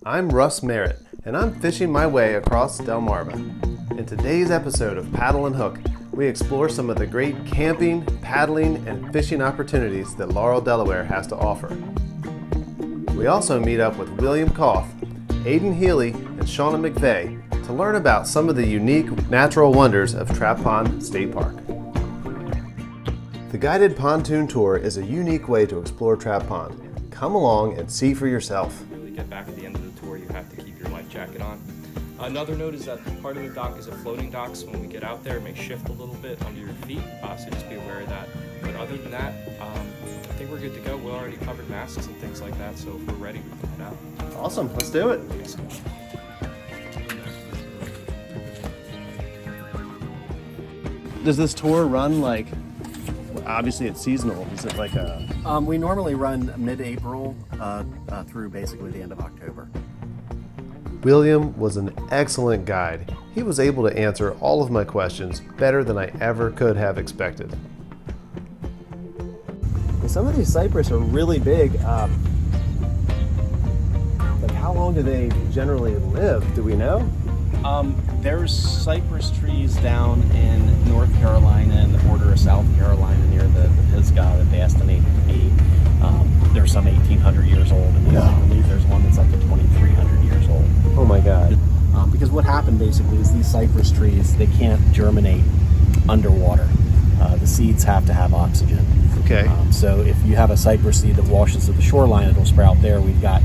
I'm Russ Merritt, and I'm fishing my way across Delmarva. In today's episode of Paddle and Hook, we explore some of the great camping, paddling, and fishing opportunities that Laurel, Delaware has to offer. We also meet up with William Koth, Aidan Healey, and Shauna McVey to learn about some of the unique natural wonders of Trussum Pond State Park. The guided pontoon tour is a unique way to explore Trussum Pond. Come along and see for yourself. Really get back at the end of the tour, you have to keep your life jacket on. Another note is that part of the dock is a floating dock, so when we get out there, it may shift a little bit under your feet, so just be aware of that. But other than that, I think we're good to go. We already covered masks and things like that, so if we're ready, we can head out. Awesome, let's do it. Does this tour run like, obviously it's seasonal, is it like a... We normally run mid-April through basically the end of October. William was an excellent guide. He was able to answer all of my questions better than I ever could have expected. Some of these cypress are really big. Like, how long do they generally live? Do we know? There's cypress trees down in North Carolina and the border of South Carolina near the Pisgah that they estimate to be. There's some 1,800 years old, and I believe there's one that's up to 2,300 years old. Oh my God. Because what happened basically is these cypress trees, they can't germinate underwater. The seeds have to have oxygen. Okay. So if you have a cypress seed that washes to the shoreline, it'll sprout there. We've got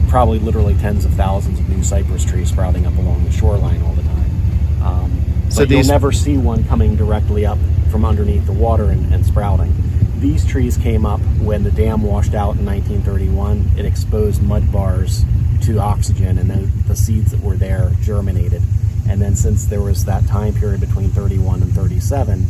probably literally tens of thousands of new cypress trees sprouting up along the shoreline all the time. So you'll never see one coming directly up from underneath the water and sprouting. These trees came up when the dam washed out in 1931. It exposed mud bars to oxygen, and then the seeds that were there germinated. And then since there was that time period between 31 and 37,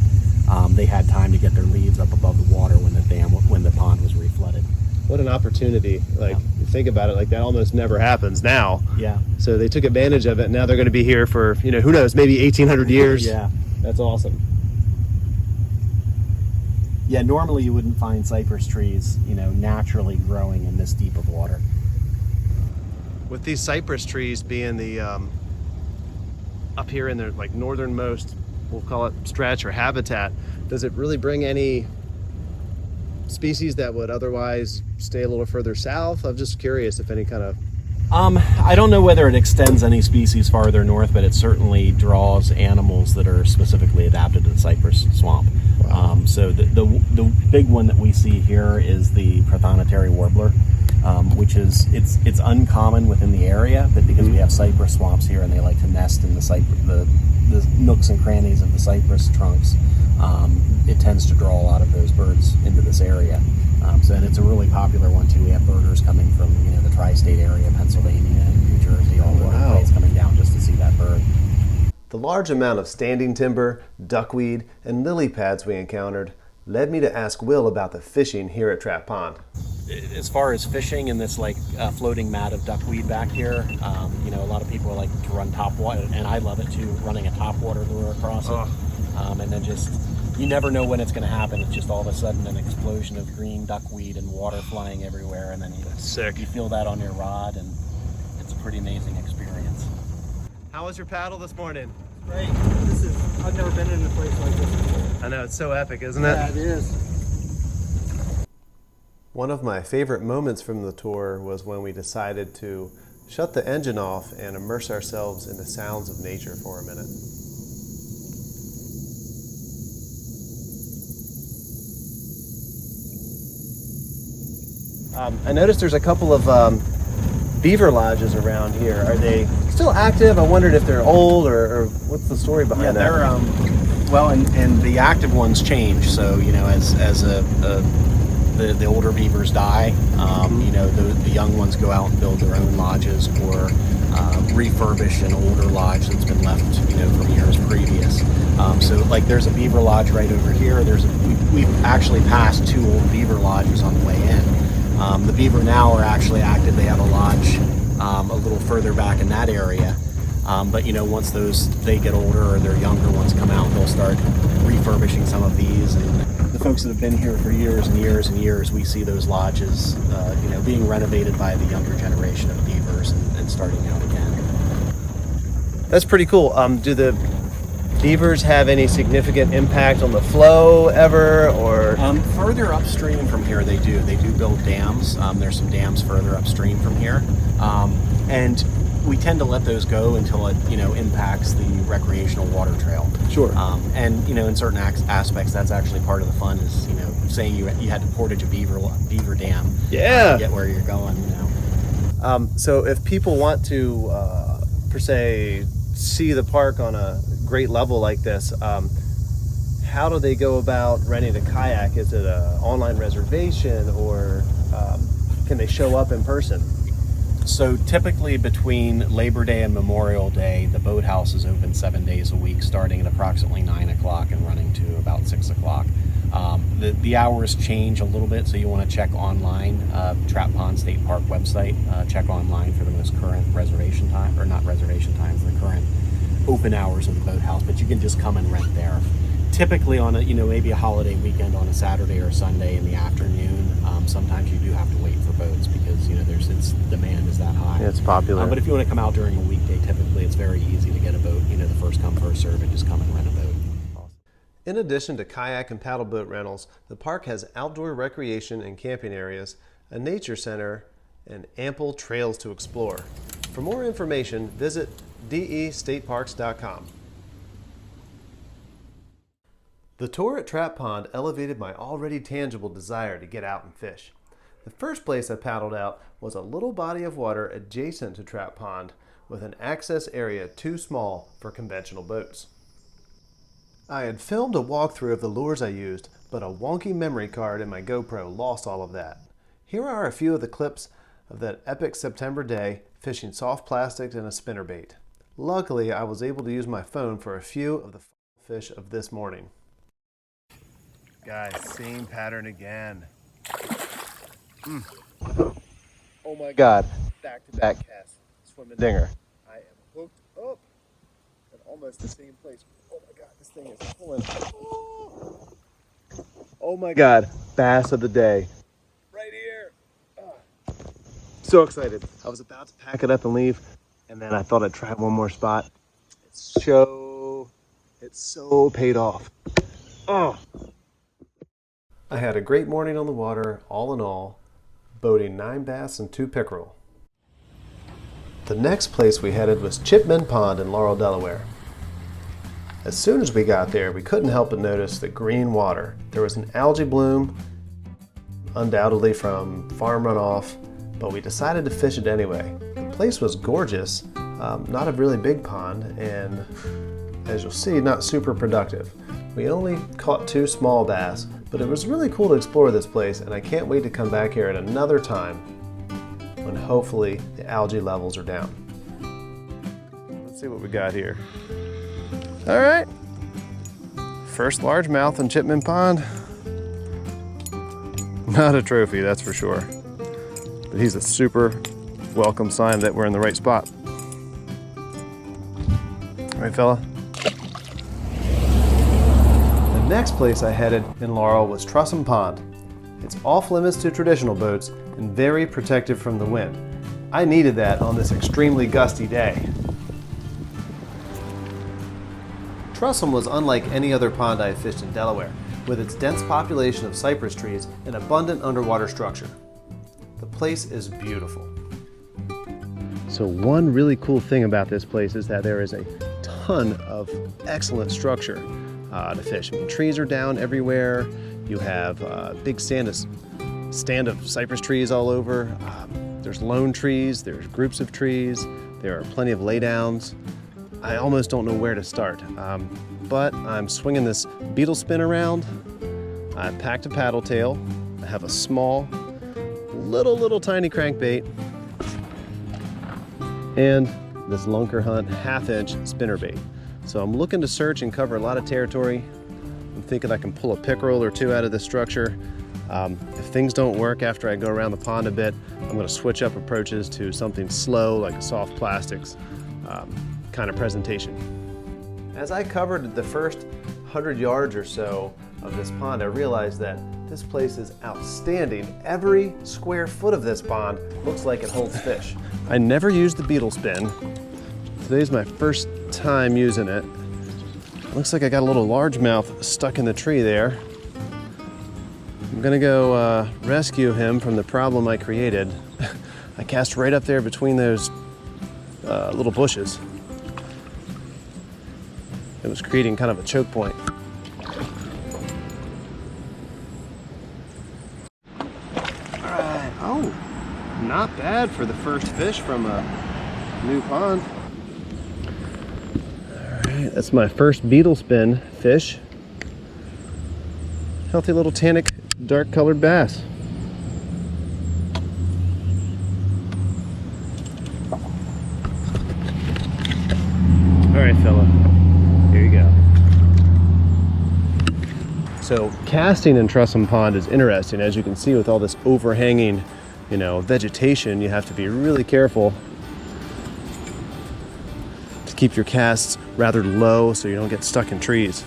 they had time to get their leaves up above the water when the pond was reflooded. What an opportunity. Like, you think about it, like that almost never happens now. Yeah. So they took advantage of it, and now they're going to be here for, who knows, maybe 1,800 years. Yeah. That's awesome. Yeah, normally you wouldn't find cypress trees, naturally growing in this deep of water. With these cypress trees being the, up here in the northernmost, we'll call it stretch or habitat, does it really bring any species that would otherwise stay a little further south? I'm just curious if any kind of... I don't know whether it extends any species farther north, but it certainly draws animals that are specifically adapted to the cypress swamp. Wow. So the big one that we see here is the prothonotary warbler, which is it's uncommon within the area, but because we have cypress swamps here and they like to nest in the nooks and crannies of the cypress trunks, it tends to draw a lot of those birds into this area. And it's a really popular one too. We have birders coming from the tri-state area, Pennsylvania and New Jersey, all over the place coming down just to see that bird. The large amount of standing timber, duckweed, and lily pads we encountered led me to ask Will about the fishing here at Trussum Pond. As far as fishing in this floating mat of duckweed back here, a lot of people like to run topwater, and I love it too, running a topwater lure across it. And then you never know when it's going to happen. It's just all of a sudden an explosion of green duckweed and water flying everywhere, and then you feel that on your rod, and it's a pretty amazing experience. How was your paddle this morning? Great. I've never been in a place like this before. I know, it's so epic, isn't it? Yeah, it is. One of my favorite moments from the tour was when we decided to shut the engine off and immerse ourselves in the sounds of nature for a minute. I noticed there's a couple of beaver lodges around here. Are they still active? I wondered if they're old or what's the story behind that? Yeah, they're and the active ones change. So as the older beavers die, the young ones go out and build their own lodges or refurbish an older lodge that's been left from years previous. So there's a beaver lodge right over here. We've actually passed 2 old beaver lodges on the way in. The beaver now are actually active. They have a lodge a little further back in that area. But once they get older or their younger ones come out, they'll start refurbishing some of these. And the folks that have been here for years and years and years, we see those lodges, being renovated by the younger generation of beavers and starting out again. That's pretty cool. Do the beavers have any significant impact on the flow ever, or? Further upstream from here, they do. They do build dams. There's some dams further upstream from here, and we tend to let those go until it, impacts the recreational water trail. Sure. And in certain aspects, that's actually part of the fun. Is saying you had to portage a beaver dam. Yeah. To get where you're going. So if people want to, per se, see the park on a great level like this, how do they go about renting a kayak? Is it an online reservation, or can they show up in person? So typically between Labor Day and Memorial Day, the boathouse is open 7 days a week, starting at approximately 9 o'clock and running to about 6 o'clock. The hours change a little bit, so you want to check online, Trussum Pond State Park website, check online for the most current reservation time, or not reservation times, the current open hours of the boathouse, but you can just come and rent there. Typically on maybe a holiday weekend on a Saturday or Sunday in the afternoon, sometimes you do have to wait for boats because demand is that high. Yeah, it's popular. But if you want to come out during a weekday, typically it's very easy to get a boat. The first come first serve, and just come and rent a boat. In addition to kayak and paddle boat rentals, the park has outdoor recreation and camping areas, a nature center, and ample trails to explore. For more information, visit destateparks.com. The tour at Trussum Pond elevated my already tangible desire to get out and fish. The first place I paddled out was a little body of water adjacent to Trussum Pond with an access area too small for conventional boats. I had filmed a walkthrough of the lures I used, but a wonky memory card in my GoPro lost all of that. Here are a few of the clips of that epic September day fishing soft plastics and a spinnerbait. Luckily, I was able to use my phone for a few of the fish of this morning. Guys, same pattern again. Oh my God, back-to-back cast, swimming dinger. I am hooked up at almost the same place. Oh my God, this thing is pulling. Oh my God, bass of the day. Right here. So excited. I was about to pack it up and leave, and then I thought I'd try one more spot. It's so paid off. Oh. I had a great morning on the water, all in all, boating 9 bass and 2 pickerel. The next place we headed was Chipman Pond in Laurel, Delaware. As soon as we got there, we couldn't help but notice the green water. There was an algae bloom, undoubtedly from farm runoff, but we decided to fish it anyway. The place was gorgeous, not a really big pond, and as you'll see, not super productive. We only caught 2 small bass, but it was really cool to explore this place, and I can't wait to come back here at another time when hopefully the algae levels are down. Let's see what we got here. All right, first largemouth in Chipman Pond. Not a trophy, that's for sure, but he's a super welcome sign that we're in the right spot. All right, fella. The next place I headed in Laurel was Trussum Pond. It's off limits to traditional boats and very protected from the wind. I needed that on this extremely gusty day. Trussum was unlike any other pond I have fished in Delaware, with its dense population of cypress trees and abundant underwater structure. The place is beautiful. So one really cool thing about this place is that there is a ton of excellent structure to fish. I mean, trees are down everywhere. You have a big stand of cypress trees all over. There's lone trees, there's groups of trees, there are plenty of laydowns. I almost don't know where to start, but I'm swinging this beetle spin around. I packed a paddle tail. I have a small, little tiny crankbait, and this Lunker Hunt 1/2-inch spinnerbait. So I'm looking to search and cover a lot of territory. I'm thinking I can pull a pickerel or 2 out of this structure. If things don't work after I go around the pond a bit, I'm going to switch up approaches to something slow like a soft plastics kind of presentation. As I covered the first 100 yards or so of this pond, I realized that this place is outstanding. Every square foot of this pond looks like it holds fish. I never used the beetle spin. Today's my first time using it. Looks like I got a little largemouth stuck in the tree there. I'm gonna go rescue him from the problem I created. I cast right up there between those little bushes. It was creating kind of a choke point. Alright, oh, not bad for the first fish from a new pond. Alright, that's my first beetle spin fish. Healthy little tannic, dark colored bass. Alright, fella. Here you go. So casting in Trussum Pond is interesting. As you can see, with all this overhanging, vegetation, you have to be really careful to keep your casts rather low so you don't get stuck in trees.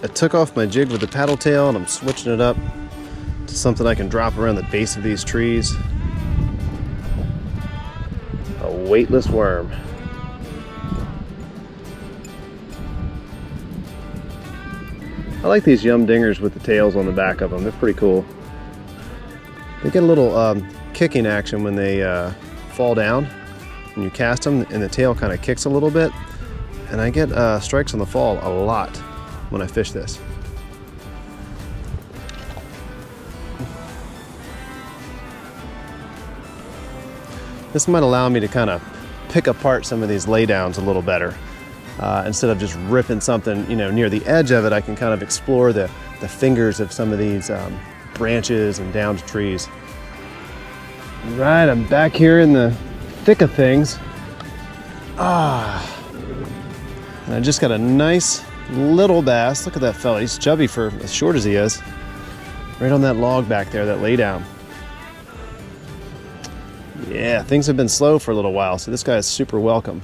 I took off my jig with the paddle tail and I'm switching it up to something I can drop around the base of these trees. A weightless worm. I like these yum dingers with the tails on the back of them. They're pretty cool. They get a little kicking action when they fall down when you cast them, and the tail kind of kicks a little bit. And I get strikes on the fall a lot when I fish this. This might allow me to kind of pick apart some of these laydowns a little better. Instead of just ripping something, near the edge of it, I can kind of explore the fingers of some of these branches and downed trees. Right, I'm back here in the thick of things. And I just got a nice little bass. Look at that fella, he's chubby for as short as he is. Right on that log back there, that laydown. Yeah, things have been slow for a little while, so this guy is super welcome.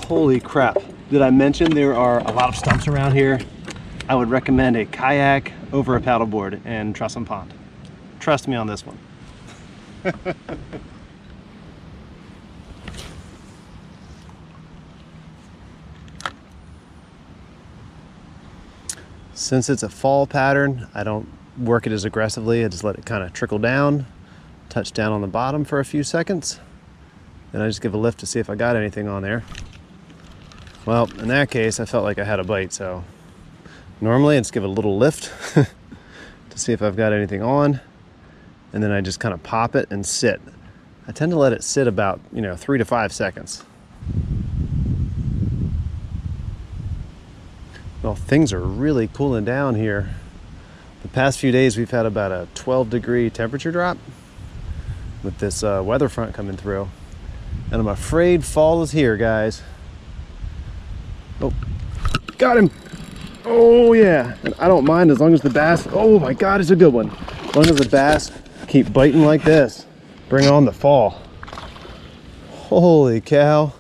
Holy crap. Did I mention there are a lot of stumps around here? I would recommend a kayak over a paddleboard in Trussum Pond. Trust me on this one. Since it's a fall pattern, I don't work it as aggressively. I just let it kind of trickle down, touch down on the bottom for a few seconds, and I just give a lift to see if I got anything on there. Well, in that case, I felt like I had a bite, so normally I just give it a little lift to see if I've got anything on, and then I just kind of pop it and sit. I tend to let it sit about, 3 to 5 seconds. Well, things are really cooling down here. The past few days we've had about a 12-degree temperature drop with this weather front coming through, and I'm afraid fall is here, guys. Oh, got him. Oh yeah, and I don't mind as long as the bass, oh my God, it's a good one. As long as the bass keep biting like this, bring on the fall. Holy cow,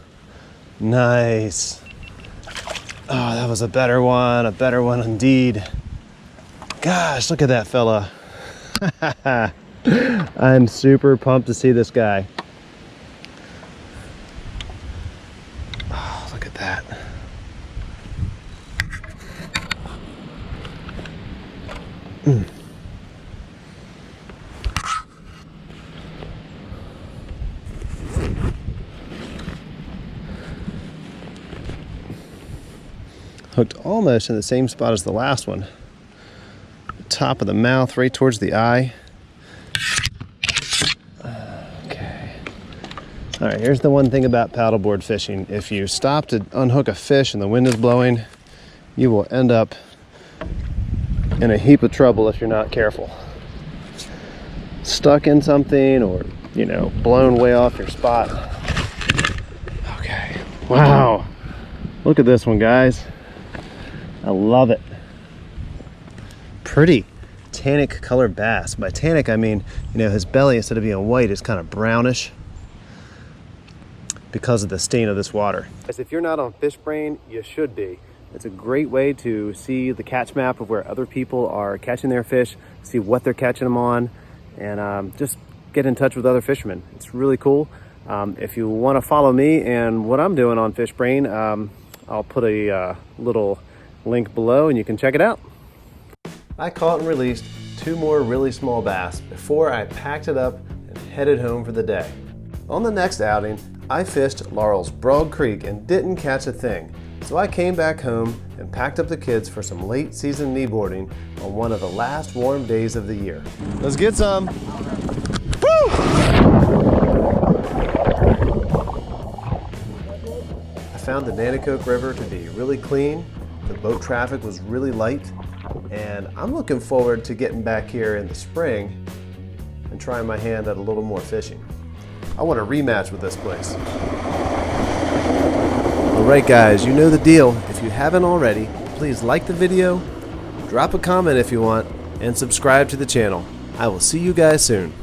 nice. Oh, that was a better one indeed. Gosh, look at that fella. I'm super pumped to see this guy. Oh, look at that. Hooked almost in the same spot as the last one. Top of the mouth, right towards the eye. Okay. All right, here's the one thing about paddleboard fishing. If you stop to unhook a fish and the wind is blowing, you will end up in a heap of trouble if you're not careful. Stuck in something or, blown way off your spot. Okay, wow. Look at this one, guys. I love it. Pretty tannic colored bass. By tannic, I mean, you know, his belly, instead of being white, is kind of brownish because of the stain of this water. As if you're not on FishBrain, you should be. It's a great way to see the catch map of where other people are catching their fish, see what they're catching them on, and just get in touch with other fishermen. It's really cool. If you want to follow me and what I'm doing on FishBrain, I'll put a little link below and you can check it out. I caught and released 2 more really small bass before I packed it up and headed home for the day. On the next outing, I fished Laurel's Broad Creek and didn't catch a thing. So I came back home and packed up the kids for some late season kneeboarding on one of the last warm days of the year. Let's get some. Woo! I found the Nanticoke River to be really clean. The boat traffic was really light, and I'm looking forward to getting back here in the spring and trying my hand at a little more fishing. I want a rematch with this place. Alright guys, you know the deal. If you haven't already, please like the video, drop a comment if you want, and subscribe to the channel. I will see you guys soon.